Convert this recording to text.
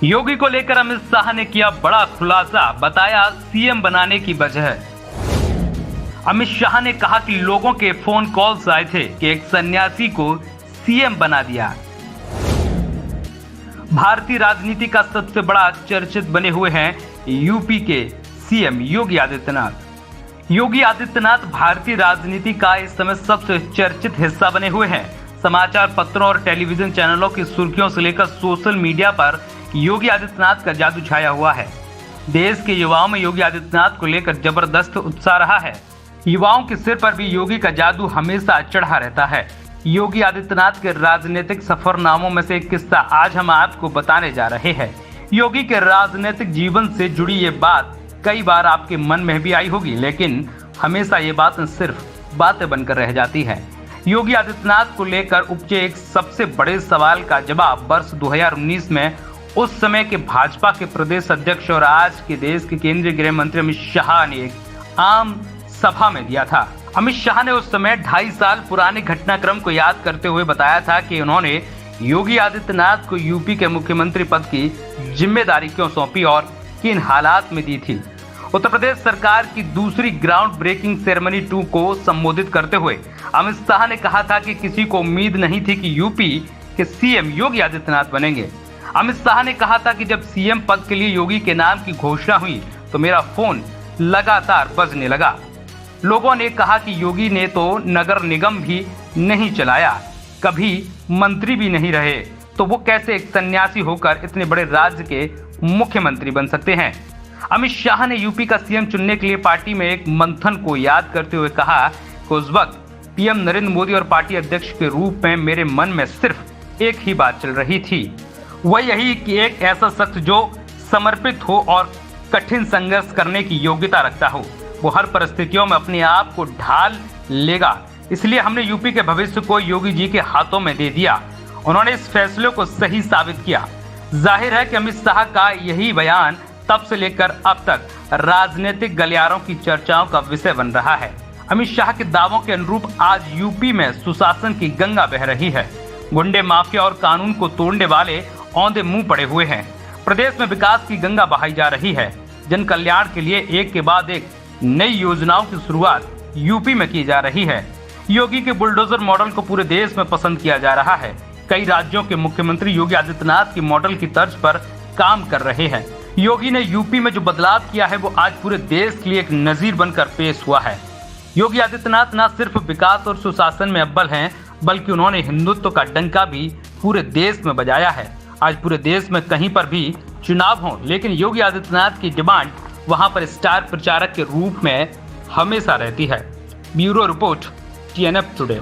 योगी को लेकर अमित शाह ने किया बड़ा खुलासा, बताया सीएम बनाने की वजह। अमित शाह ने कहा कि लोगों के फोन कॉल्स आए थे कि एक सन्यासी को सीएम बना दिया। भारतीय राजनीति का सबसे बड़ा चर्चित बने हुए हैं यूपी के सीएम योगी आदित्यनाथ। योगी आदित्यनाथ भारतीय राजनीति का इस समय सबसे चर्चित हिस्सा बने हुए हैं। समाचार पत्रों और टेलीविजन चैनलों की सुर्खियों से लेकर सोशल मीडिया पर योगी आदित्यनाथ का जादू छाया हुआ है। देश के युवाओं में योगी आदित्यनाथ को लेकर जबरदस्त उत्साह रहा है। युवाओं के सिर पर भी योगी का जादू हमेशा चढ़ा रहता है। योगी आदित्यनाथ के राजनीतिक सफरनामों में से एक किस्सा आज हम आपको बताने जा रहे हैं। योगी के राजनीतिक जीवन से जुड़ी ये बात कई बार आपके मन में भी आई होगी, लेकिन हमेशा ये बातें सिर्फ बातें बनकर रह जाती हैं। योगी आदित्यनाथ को लेकर उपजे एक सबसे बड़े सवाल का जवाब वर्ष 2019 में उस समय के भाजपा के प्रदेश अध्यक्ष और आज के देश के केंद्रीय गृह मंत्री अमित शाह ने एक आम सभा में दिया था। अमित शाह ने उस समय 2.5 साल पुराने घटनाक्रम को याद करते हुए बताया था कि उन्होंने योगी आदित्यनाथ को यूपी के मुख्यमंत्री पद की जिम्मेदारी क्यों सौंपी और किन हालात में दी थी। उत्तर प्रदेश सरकार की दूसरी ग्राउंड ब्रेकिंग सेरेमनी 2 को संबोधित करते हुए अमित शाह ने कहा था कि किसी को उम्मीद नहीं थी कि यूपी के सीएम योगी आदित्यनाथ बनेंगे। अमित शाह ने कहा था कि जब सीएम पद के लिए योगी के नाम की घोषणा हुई तो मेरा फोन लगातार बजने लगा। लोगों ने कहा कि योगी ने तो नगर निगम भी नहीं चलाया, कभी मंत्री भी नहीं रहे, तो वो कैसे एक सन्यासी होकर इतने बड़े राज्य के मुख्यमंत्री बन सकते हैं। अमित शाह ने यूपी का सीएम चुनने के लिए पार्टी में एक मंथन को याद करते हुए कहा कि उस वक्त पीएम नरेंद्र मोदी और पार्टी अध्यक्ष के रूप में मेरे मन में सिर्फ एक ही बात चल रही थी, वह यही कि एक ऐसा शख्स जो समर्पित हो और कठिन संघर्ष करने की योग्यता रखता हो, वो हर परिस्थितियों में अपने आप को ढाल लेगा। इसलिए हमने यूपी के भविष्य को योगी जी के हाथों में दे दिया। उन्होंने इस फैसले को सही साबित किया। जाहिर है कि अमित शाह का यही बयान तब से लेकर अब तक राजनीतिक गलियारों की चर्चाओं का विषय बन रहा है। अमित शाह के दावों के अनुरूप आज यूपी में सुशासन की गंगा बह रही है। गुंडे माफिया और कानून को तोड़ने वाले औंधे मुंह पड़े हुए हैं। प्रदेश में विकास की गंगा बहाई जा रही है। जन कल्याण के लिए एक के बाद एक नई योजनाओं की शुरुआत यूपी में की जा रही है। योगी के बुलडोजर मॉडल को पूरे देश में पसंद किया जा रहा है। कई राज्यों के मुख्यमंत्री योगी आदित्यनाथ की मॉडल की तर्ज पर काम कर रहे हैं। योगी ने यूपी में जो बदलाव किया है वो आज पूरे देश के लिए एक नजीर बनकर पेश हुआ है। योगी आदित्यनाथ न सिर्फ विकास और सुशासन में अव्वल हैं, बल्कि उन्होंने हिंदुत्व का डंका भी पूरे देश में बजाया है। आज पूरे देश में कहीं पर भी चुनाव हो, लेकिन योगी आदित्यनाथ की डिमांड वहां पर स्टार प्रचारक के रूप में हमेशा रहती है। Bureau report, TNF today.